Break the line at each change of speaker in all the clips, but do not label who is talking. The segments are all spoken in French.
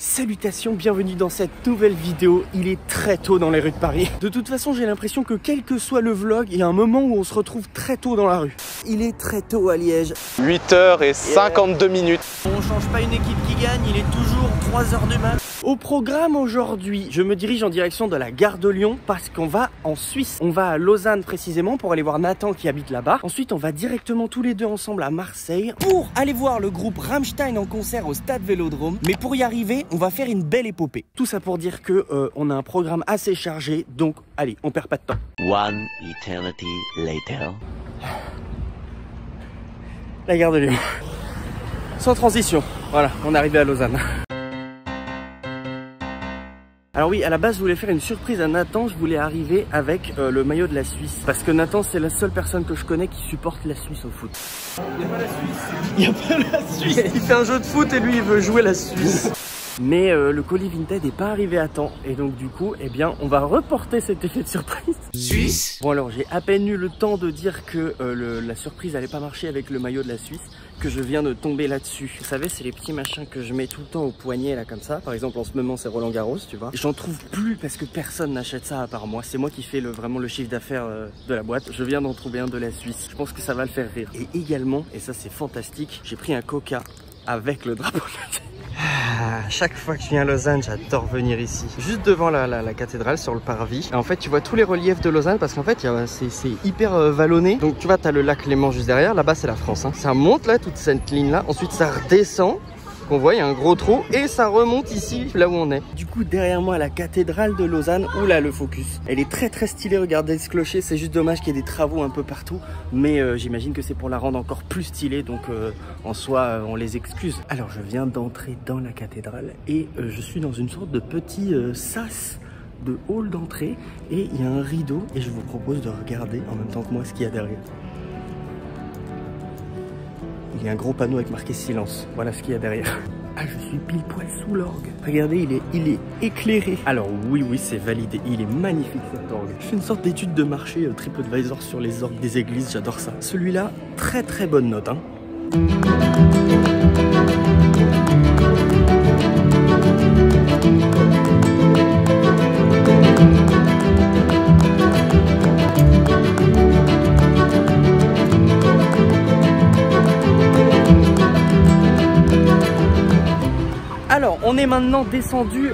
Salutations, bienvenue dans cette nouvelle vidéo. Il est très tôt dans les rues de Paris. De toute façon, j'ai l'impression que quel que soit le vlog, il y a un moment où on se retrouve très tôt dans la rue. Il est très tôt à Liège.
8h52 minutes.
On change pas une équipe qui gagne, il est toujours 3h du mat. Au programme aujourd'hui, je me dirige en direction de la gare de Lyon parce qu'on va en Suisse. On va à Lausanne précisément pour aller voir Nathan qui habite là-bas. Ensuite, on va directement tous les deux ensemble à Marseille pour aller voir le groupe Rammstein en concert au Stade Vélodrome. Mais pour y arriver, on va faire une belle épopée. Tout ça pour dire que on a un programme assez chargé, donc allez, on perd pas de temps.
One eternity later.
La gare de Lyon. Sans transition, voilà, on est arrivé à Lausanne. Alors oui, à la base, je voulais faire une surprise à Nathan. Je voulais arriver avec le maillot de la Suisse. Parce que Nathan, c'est la seule personne que je connais qui supporte la Suisse au foot. Il n'y a pas la Suisse. Il n'y a pas la Suisse. Il fait un jeu de foot et lui, il veut jouer la Suisse. Mais le colis Vinted n'est pas arrivé à temps. Et donc du coup, eh bien, on va reporter cet effet de surprise. Suisse. Bon alors, j'ai à peine eu le temps de dire que la surprise n'allait pas marcher avec le maillot de la Suisse, que je viens de tomber là-dessus. Vous savez, c'est les petits machins que je mets tout le temps au poignet là comme ça. Par exemple, en ce moment, c'est Roland Garros, tu vois. J'en trouve plus parce que personne n'achète ça à part moi. C'est moi qui fais vraiment le chiffre d'affaires de la boîte. Je viens d'en trouver un de la Suisse. Je pense que ça va le faire rire. Et également, et ça c'est fantastique, j'ai pris un Coca avec le drapeau de la... Chaque fois que je viens à Lausanne, j'adore venir ici. Juste devant la cathédrale, sur le parvis. Et en fait, tu vois tous les reliefs de Lausanne parce qu'en fait, c'est hyper vallonné. Donc, tu vois, tu as le lac Léman juste derrière. Là-bas, c'est la France. Hein. Ça monte là, toute cette ligne-là. Ensuite, ça redescend. On voit, il y a un gros trou et ça remonte ici, là où on est. Du coup, derrière moi, la cathédrale de Lausanne, oula, le focus. Elle est très très stylée, regardez ce clocher. C'est juste dommage qu'il y ait des travaux un peu partout. Mais j'imagine que c'est pour la rendre encore plus stylée. Donc en soi, on les excuse. Alors, je viens d'entrer dans la cathédrale et je suis dans une sorte de petit sas de hall d'entrée. Et il y a un rideau et je vous propose de regarder en même temps que moi ce qu'il y a derrière. Il y a un gros panneau avec marqué silence. Voilà ce qu'il y a derrière. Ah, je suis pile poil sous l'orgue. Regardez, il est éclairé. Alors oui, c'est validé. Il est magnifique cet orgue. Je fais une sorte d'étude de marché TripAdvisor sur les orgues des églises. J'adore ça. Celui-là, très très bonne note. Hein. Alors, on est maintenant descendu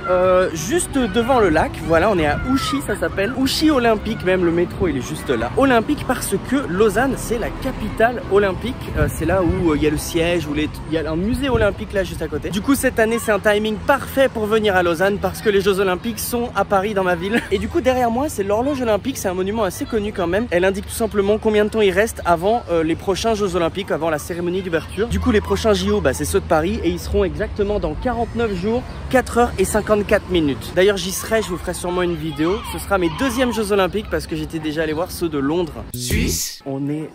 juste devant le lac. Voilà, on est à Ouchy, ça s'appelle. Ouchy Olympique, même le métro, il est juste là. Olympique parce que Lausanne, c'est la capitale olympique. C'est là où il y a le siège, où il y a un musée olympique là juste à côté. Du coup, cette année, c'est un timing parfait pour venir à Lausanne parce que les Jeux Olympiques sont à Paris, dans ma ville. Et du coup, derrière moi, c'est l'horloge olympique. C'est un monument assez connu quand même. Elle indique tout simplement combien de temps il reste avant les prochains Jeux Olympiques, avant la cérémonie d'ouverture. Du coup, les prochains JO, c'est ceux de Paris et ils seront exactement dans 49 jours, 4h54 minutes. D'ailleurs, j'y serai, je vous ferai sûrement une vidéo. Ce sera mes deuxièmes Jeux Olympiques parce que j'étais déjà allé voir ceux de Londres. Suisse. On est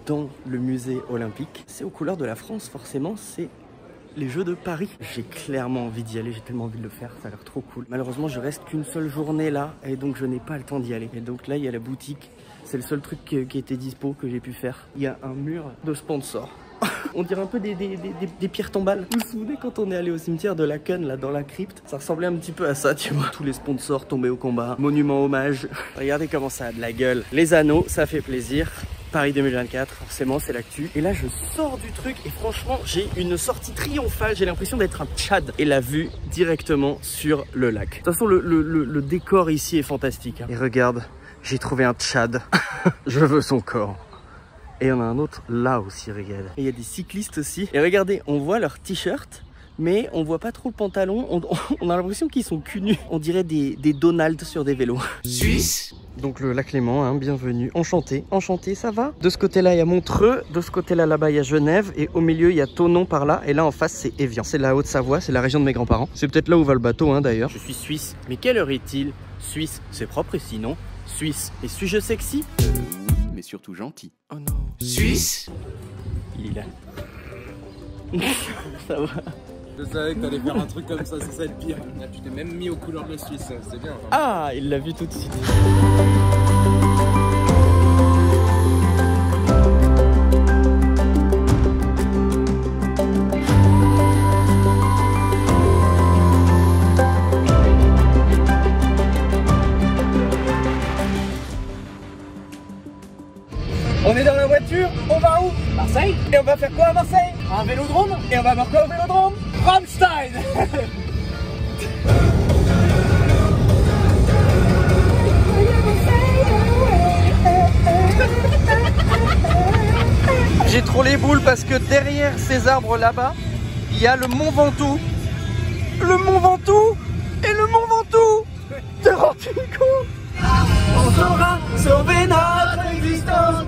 dans le musée olympique. C'est aux couleurs de la France, forcément, c'est les Jeux de Paris. J'ai clairement envie d'y aller, j'ai tellement envie de le faire, ça a l'air trop cool. Malheureusement, je reste qu'une seule journée là et donc je n'ai pas le temps d'y aller. Et donc là, il y a la boutique. C'est le seul truc qui était dispo, que j'ai pu faire. Il y a un mur de sponsors. On dirait un peu des pierres tombales. Vous vous souvenez quand on est allé au cimetière de Laken, là dans la crypte? Ça ressemblait un petit peu à ça, tu vois. Tous les sponsors tombés au combat, monument hommage. Regardez comment ça a de la gueule. Les anneaux, ça fait plaisir. Paris 2024, forcément, c'est l'actu. Et là, je sors du truc et franchement, j'ai une sortie triomphale. J'ai l'impression d'être un Tchad et la vue directement sur le lac. De toute façon, le décor ici est fantastique. Hein. Et regarde, j'ai trouvé un Tchad. Je veux son corps. Et on a un autre là aussi, regarde. Et il y a des cyclistes aussi. Et regardez, on voit leur t-shirt, mais on voit pas trop le pantalon. On a l'impression qu'ils sont cul nus. On dirait des Donald sur des vélos. Suisse. Donc le lac Léman, hein, bienvenue. Enchanté, enchanté, ça va? De ce côté-là, il y a Montreux. De ce côté-là, là-bas, il y a Genève. Et au milieu, il y a Thonon par là. Et là, en face, c'est Évian. C'est la Haute-Savoie, c'est la région de mes grands-parents. C'est peut-être là où va le bateau, hein, d'ailleurs. Je suis suisse. Mais quelle heure est-il? Suisse, c'est propre et sinon. Suisse, et suis-je sexy?
Mais surtout gentil.
Oh non. Suisse. Il est là. Ça va.
Je savais que t'allais faire un truc comme ça, c'est ça le pire. Là, tu t'es même mis aux couleurs de la Suisse, c'est bien. Enfin.
Ah, il l'a vu tout de suite. Et on va faire quoi à Marseille? Un vélodrome. Et on va voir quoi au vélodrome? Rammstein. J'ai trop les boules parce que derrière ces arbres là-bas, il y a le Mont Ventoux. Le Mont Ventoux et le Mont Ventoux. T'es rendu compte? On saura sauver notre existence.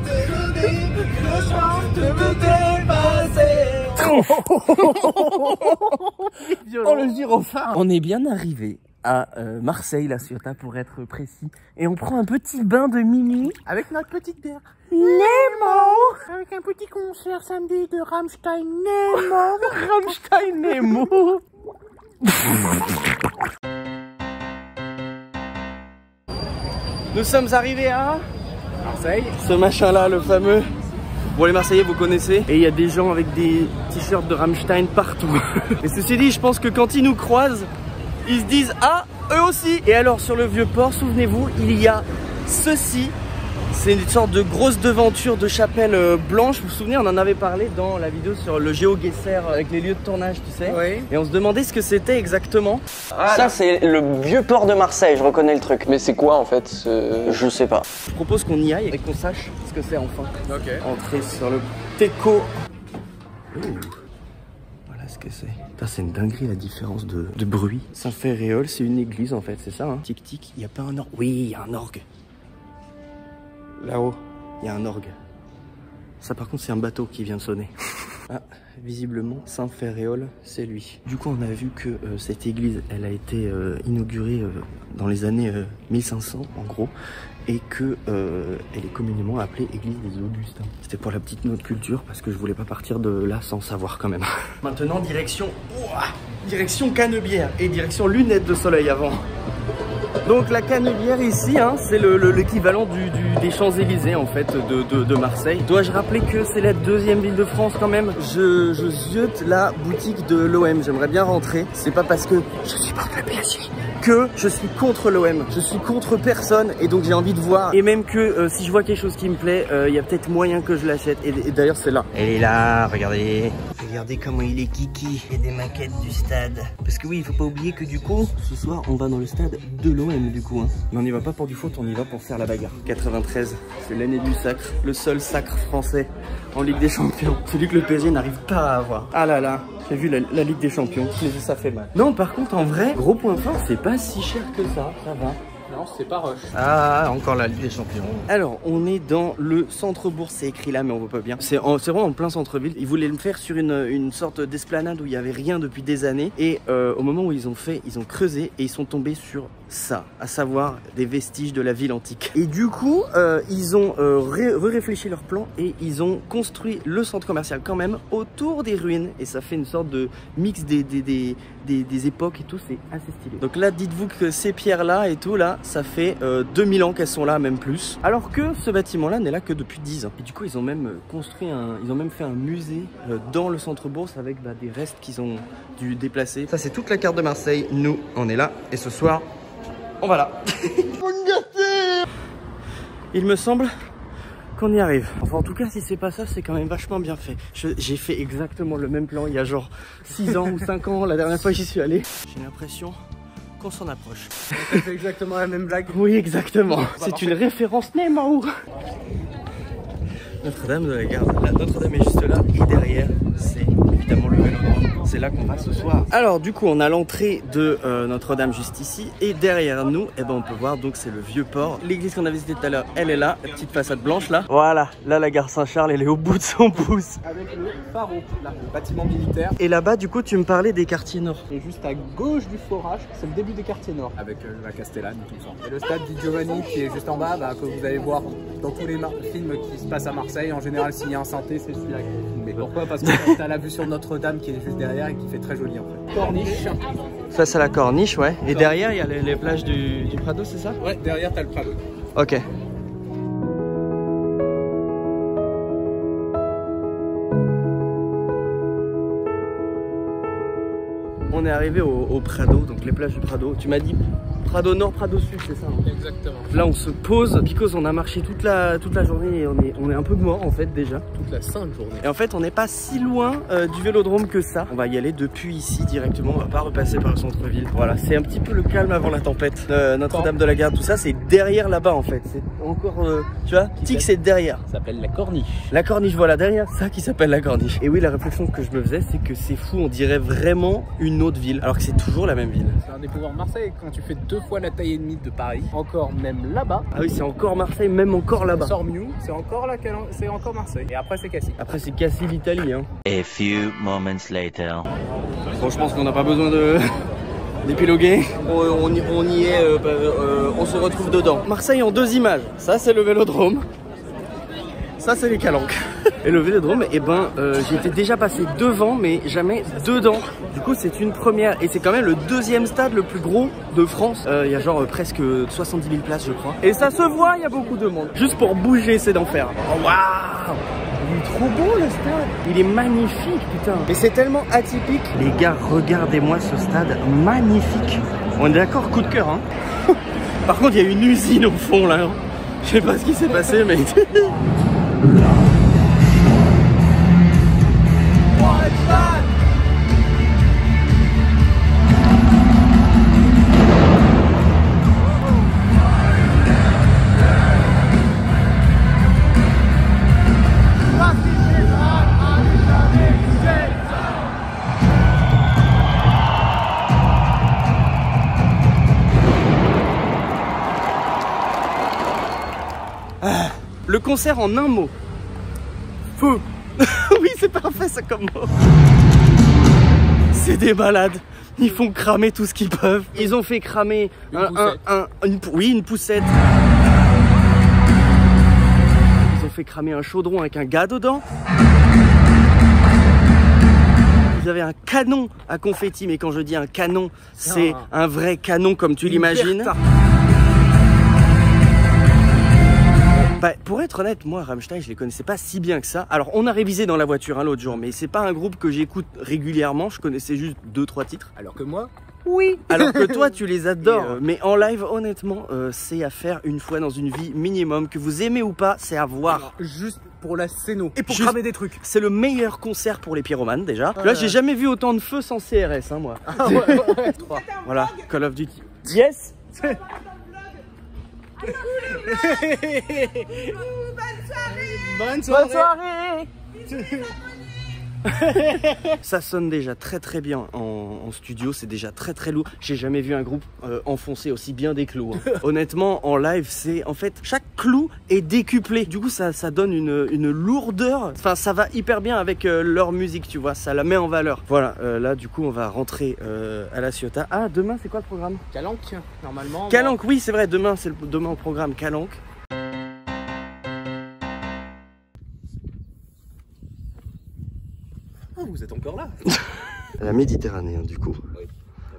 Une chance de me dépasser. Oh le gyrophare. On est bien arrivé à Marseille, la Ciotat pour être précis. Et on prend un petit bain de minuit avec notre petite bière. Nemo. Avec un petit concert samedi de Rammstein Nemo. Rammstein Nemo. Nous sommes arrivés à Marseille. Ce machin là, le fameux. Bon, les Marseillais vous connaissez. Et il y a des gens avec des t-shirts de Rammstein partout. Et ceci dit, je pense que quand ils nous croisent, ils se disent ah, eux aussi. Et alors sur le vieux port, souvenez-vous, il y a ceci. C'est une sorte de grosse devanture de chapelle blanche. Vous vous souvenez, on en avait parlé dans la vidéo sur le GeoGuessr avec les lieux de tournage, tu sais. Oui. Et on se demandait ce que c'était exactement. Ah, ça, c'est le vieux port de Marseille, je reconnais le truc.
Mais c'est quoi en fait
Je sais pas. Je propose qu'on y aille et qu'on sache ce que c'est enfin. Ok. Entrer sur le Teco. Voilà ce que c'est. C'est une dinguerie la différence de bruit. Saint-Ferréol, c'est une église en fait, c'est ça hein? Tic tic, il n'y a pas un orgue. Oui, il y a un orgue. Là-haut, il y a un orgue. Ça par contre c'est un bateau qui vient de sonner. Ah, visiblement Saint-Ferréol, c'est lui. Du coup on a vu que cette église, elle a été inaugurée dans les années 1500 en gros. Et que elle est communément appelée église des Augustins. C'était pour la petite note culture parce que je voulais pas partir de là sans savoir quand même. Maintenant direction, direction Canebière et direction lunettes de soleil avant. Donc la Canebière ici, hein, c'est l'équivalent des Champs-Élysées en fait de Marseille. Dois-je rappeler que c'est la deuxième ville de France quand même? Je ziote la boutique de l'OM, j'aimerais bien rentrer. C'est pas parce que je supporte le PSG que je suis contre l'OM, je suis contre personne et donc j'ai envie de voir. Et même que si je vois quelque chose qui me plaît, il y a peut-être moyen que je l'achète. Et d'ailleurs c'est là. Elle est là, regardez. Regardez comment il est kiki. Et des maquettes du stade. Parce que oui, il faut pas oublier que du coup, ce soir on va dans le stade de l'OM du coup. Hein. Mais on n'y va pas pour du foot, on y va pour faire la bagarre. 93, c'est l'année du sacre. Le seul sacre français en Ligue des Champions. Celui que le PSG n'arrive pas à avoir. Ah là là. J'ai vu la Ligue des Champions, ça fait mal. Non, par contre, en vrai, gros point fort, c'est pas si cher que ça va.
Non, c'est pas rush.
Ah, encore la Ligue des Champions. Alors, on est dans le centre-bourg, c'est écrit là, mais on voit pas bien. C'est vraiment en plein centre-ville. Ils voulaient le faire sur une sorte d'esplanade où il y avait rien depuis des années. Et au moment où ils ont creusé et ils sont tombés sur ça, à savoir des vestiges de la ville antique. Et du coup, ils ont réfléchi leur plan et ils ont construit le centre commercial quand même autour des ruines. Et ça fait une sorte de mix des époques et tout, c'est assez stylé. Donc là, dites-vous que ces pierres-là et tout, là, ça fait 2000 ans qu'elles sont là, même plus. Alors que ce bâtiment-là n'est là que depuis 10 ans. Et du coup, ils ont même construit ils ont même fait un musée dans le centre-bourg avec des restes qu'ils ont dû déplacer. Ça, c'est toute la carte de Marseille. Nous, on est là. Et ce soir, on va là. Il me semble qu'on y arrive. Enfin en tout cas si c'est pas ça, c'est quand même vachement bien fait. J'ai fait exactement le même plan il y a genre 6 ans ou 5 ans la dernière fois que j'y suis allé. J'ai l'impression qu'on s'en approche.
On fait exactement la même blague.
Oui exactement. C'est une référence Nemo. Notre-Dame de la Garde. La Notre-Dame est juste là et derrière c'est évidemment le vélodrome. C'est là qu'on va ce soir. Alors du coup on a l'entrée de Notre-Dame juste ici et derrière nous on peut voir donc c'est le vieux port. L'église qu'on a visitée tout à l'heure elle est là, la petite façade blanche là. Voilà, là la gare Saint-Charles elle est au bout de son pouce.
Avec le pharo, là, le bâtiment militaire.
Et là-bas du coup tu me parlais des quartiers nord.
Et juste à gauche du forage, c'est le début des quartiers nord. Avec la Castellane et tout ça. Et le stade du Giovanni qui est juste en bas, que vous allez voir dans tous les films qui se passent à Marseille. En général s'il y a un synthé c'est celui-là qui est filmé. Pourquoi? Parce que t'as la vue sur Notre-Dame qui est juste derrière et qui fait très joli en fait. Corniche.
Ça c'est la corniche ouais. Et derrière il y a les plages du Prado c'est ça?
Ouais, derrière t'as le Prado.
Ok. On est arrivé au Prado, donc les plages du Prado. Tu m'as dit Prado Nord, Prado Sud, c'est ça hein?
Exactement.
Là on se pose, because on a marché toute la journée et on est un peu mort en fait déjà.
Toute la sainte journée.
Et en fait on n'est pas si loin du vélodrome que ça. On va y aller depuis ici directement, on va pas repasser par le centre-ville. Voilà, c'est un petit peu le calme avant la tempête. Notre-Dame de la Garde, tout ça c'est derrière là-bas en fait. C'est encore, tu vois, Tic c'est derrière.
Ça s'appelle la corniche.
La corniche, voilà, derrière ça qui s'appelle la corniche. Et oui, la réflexion que je me faisais, c'est que c'est fou, on dirait vraiment une autre ville, alors que c'est toujours la même ville.
C'est un des pouvoirs de Marseille, quand tu fais 2 fois la taille et demie de Paris, encore même là-bas.
Ah oui, c'est encore Marseille, même encore là-bas.
Sormiou, c'est encore Marseille. Et après c'est Cassis.
Après c'est Cassis l'Italie hein.
A few moments later.
Bon, je pense qu'on n'a pas besoin de d'épiloguer. On y est, on se retrouve dedans. Marseille en 2 images. Ça c'est le vélodrome. Ça c'est les calanques. Et le vélodrome, eh ben, j'étais déjà passé devant, mais jamais dedans. Du coup, c'est une première. Et c'est quand même le 2e stade le plus gros de France. Il y a genre presque 70 000 places, je crois. Et ça se voit, il y a beaucoup de monde. Juste pour bouger, c'est d'enfer. Oh, waouh! Il est trop beau le stade. Il est magnifique, putain. Et c'est tellement atypique. Les gars, regardez-moi ce stade magnifique. On est d'accord, coup de cœur, hein. Par contre, il y a une usine au fond, là. Je sais pas ce qui s'est passé, mais... Le concert en un mot. Feu. Oui, c'est parfait ça comme mot. C'est des malades. Ils font cramer tout ce qu'ils peuvent. Ils ont fait cramer une poussette. Ils ont fait cramer un chaudron avec un gars dedans. Ils avaient un canon à confetti, mais quand je dis un canon, c'est un vrai canon comme tu l'imagines. Bah, pour être honnête, moi, Rammstein, je les connaissais pas si bien que ça. Alors, on a révisé dans la voiture l'autre jour, mais c'est pas un groupe que j'écoute régulièrement. Je connaissais juste 2-3 titres.
Alors que moi,
oui. Alors que toi, tu les adores. Mais en live, honnêtement, c'est à faire une fois dans une vie minimum. Que vous aimez ou pas, c'est à voir.
alors, juste pour la scéno
Et pour
cramer des trucs.
C'est le meilleur concert pour les pyromanes déjà. Là, j'ai jamais vu autant de feu sans CRS, hein, moi.
Ah ouais. 3.
Voilà, Call of Duty. Yes.
Bonne soirée.
Ça sonne déjà très bien en studio, c'est déjà très lourd. J'ai jamais vu un groupe enfoncer aussi bien des clous. Hein. Honnêtement, en live, c'est en fait chaque clou est décuplé. Du coup, ça donne une lourdeur. Enfin, ça va hyper bien avec leur musique, tu vois. Ça la met en valeur. Voilà. Là, du coup, on va rentrer à la Ciotat. Ah, demain, c'est quoi le programme?
Calanque, normalement.
Calanque, oui, c'est vrai. Demain, c'est demain au programme Calanque.
Vous êtes encore là.
La Méditerranée, hein, du coup.
Oui.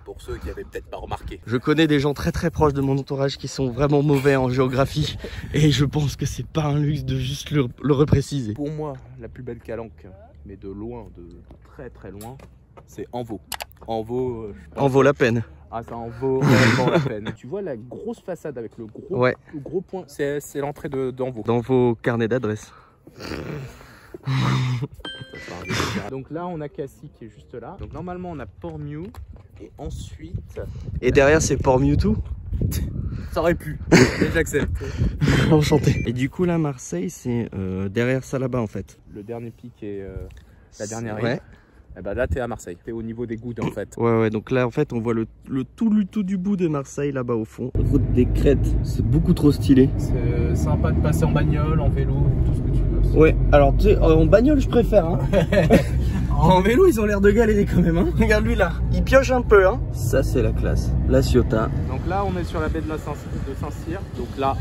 Pour ceux qui avaient peut-être pas remarqué.
Je connais des gens très proches de mon entourage qui sont vraiment mauvais en géographie et je pense que c'est pas un luxe de juste le repréciser.
Pour moi, la plus belle calanque, mais de loin, de très loin, c'est Envaux. Envaux,
en vaut la peine.
Ah, ça en vaut réellement la peine. Tu vois la grosse façade avec le gros point, c'est l'entrée d'Envaux.
Dans vos carnets d'adresse.
Donc là on a Cassis qui est juste là. Donc normalement on a Port-Miou et ensuite...
Et derrière c'est Port-Mewtwo.
Ça aurait pu, mais j'accepte.
Enchanté. Et du coup là Marseille c'est derrière ça là-bas en fait.
Le dernier pic est la dernière île.
Ouais.
Et bah là t'es à Marseille, t'es au niveau des gouttes en fait.
Ouais, donc là en fait on voit le tout du bout de Marseille là-bas au fond. Route des Crêtes, c'est beaucoup trop stylé.
C'est sympa de passer en bagnole, en vélo, tout ce que tu veux.
Ouais, alors tu sais, en bagnole je préfère hein. En vélo ils ont l'air de galérer quand même hein. Regarde lui là, il pioche un peu hein. Ça c'est la classe, la Ciotat.
Donc là on est sur la baie de Saint-Cyr, donc là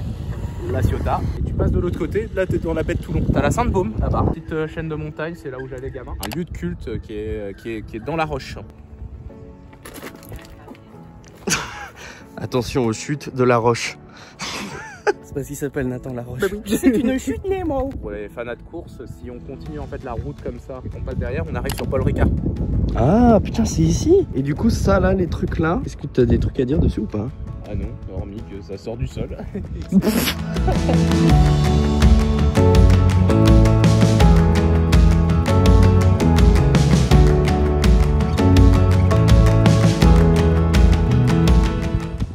la Ciotat. Et tu passes de l'autre côté, là t'es dans la baie de Toulon. T'as la Sainte-Baume là-bas, petite chaîne de montagne, c'est là où j'allais gamin. Un lieu de culte qui est dans la roche.
Attention aux chutes de la roche. C'est parce qu'il s'appelle Nathan Laroche. Bah oui. C'est une chute Nemo.
Pour les fanats de course, si on continue en fait la route comme ça et qu'on passe derrière, on arrive sur Paul Ricard.
Ah putain c'est ici. Et du coup ça là, les trucs là, est-ce que tu as des trucs à dire dessus ou pas?
Ah non, hormis que ça sort du sol.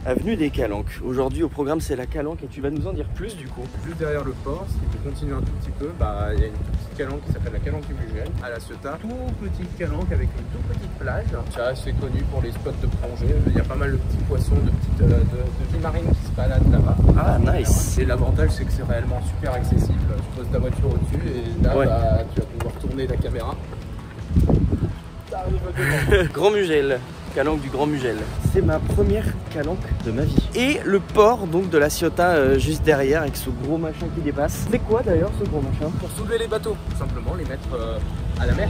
Avenue des Calanques. Aujourd'hui au programme c'est la Calanque et tu vas nous en dire plus du coup.
Juste derrière le port, si tu continues un tout petit peu, il y a une toute petite calanque qui s'appelle la Calanque du Mugel à La Ciotat. Tout petite calanque avec une toute petite plage. C'est assez connu pour les spots de plongée. Il y a pas mal de petits poissons, de vie marine qui se baladent là-bas.
Ah nice.
Et l'avantage c'est que c'est réellement super accessible. Tu poses ta voiture au-dessus et là tu vas pouvoir tourner la caméra.
Grand Mugel. Calanque du Grand Mugel. C'est ma première calanque de ma vie. Et le port donc de La Ciotat juste derrière avec ce gros machin qui dépasse. C'est quoi d'ailleurs ce gros machin?
Pour soulever les bateaux, tout simplement, les mettre à la mer.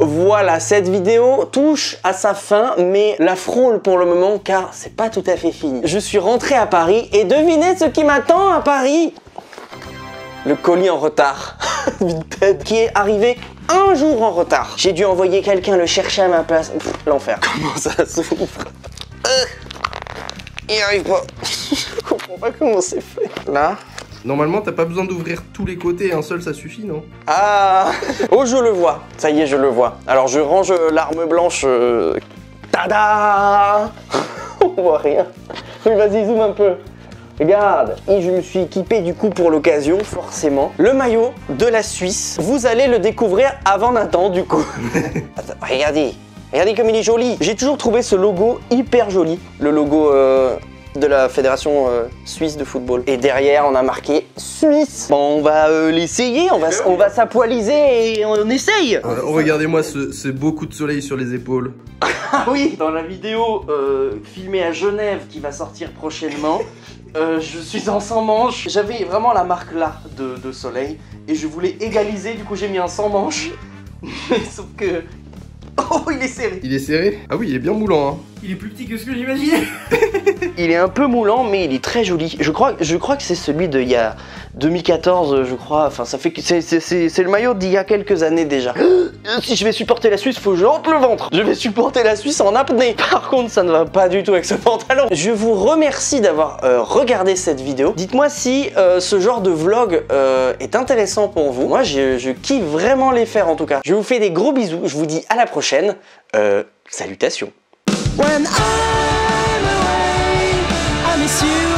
Voilà, cette vidéo touche à sa fin, mais la frôle pour le moment car c'est pas tout à fait fini. Je suis rentré à Paris et devinez ce qui m'attend à Paris? Le colis en retard, Vinted, qui est arrivé un jour en retard. J'ai dû envoyer quelqu'un le chercher à ma place. L'enfer. Comment ça souffre? Il n'y arrive pas. Je comprends pas comment c'est fait. Là.
Normalement, t'as pas besoin d'ouvrir tous les côtés, un seul ça suffit, non?
Ah. Oh, je le vois. Ça y est, je le vois. Alors, je range l'arme blanche. Tada. On voit rien. Oui, vas-y, zoom un peu. Regarde. Et je me suis équipé du coup pour l'occasion, forcément. Le maillot de la Suisse. Vous allez le découvrir avant Nathan, du coup. Attends, regardez. Regardez comme il est joli. J'ai toujours trouvé ce logo hyper joli. Le logo de la fédération suisse de football. Et derrière, on a marqué Suisse. Bon, on va l'essayer, on va s'apoiliser et on essaye.
Regardez-moi ce beau coup de soleil sur les épaules.
Ah oui, dans la vidéo filmée à Genève qui va sortir prochainement, je suis en sans manche. J'avais vraiment la marque là de soleil et je voulais égaliser, du coup j'ai mis un sans manche. Sauf que... Oh, il est serré.
Il est serré? Ah oui, il est bien moulant, hein.
Il est plus petit que ce que j'imaginais. Il est un peu moulant, mais il est très joli. Je crois que c'est celui d'il y a 2014, je crois. Enfin, ça fait que c'est le maillot d'il y a quelques années déjà. Si je vais supporter la Suisse, faut que je rentre le ventre. Je vais supporter la Suisse en apnée. Par contre, ça ne va pas du tout avec ce pantalon. Je vous remercie d'avoir regardé cette vidéo. Dites-moi si ce genre de vlog est intéressant pour vous. Moi, je kiffe vraiment les faire en tout cas. Je vous fais des gros bisous. Je vous dis à la prochaine. Salutations. When I'm away, I miss you.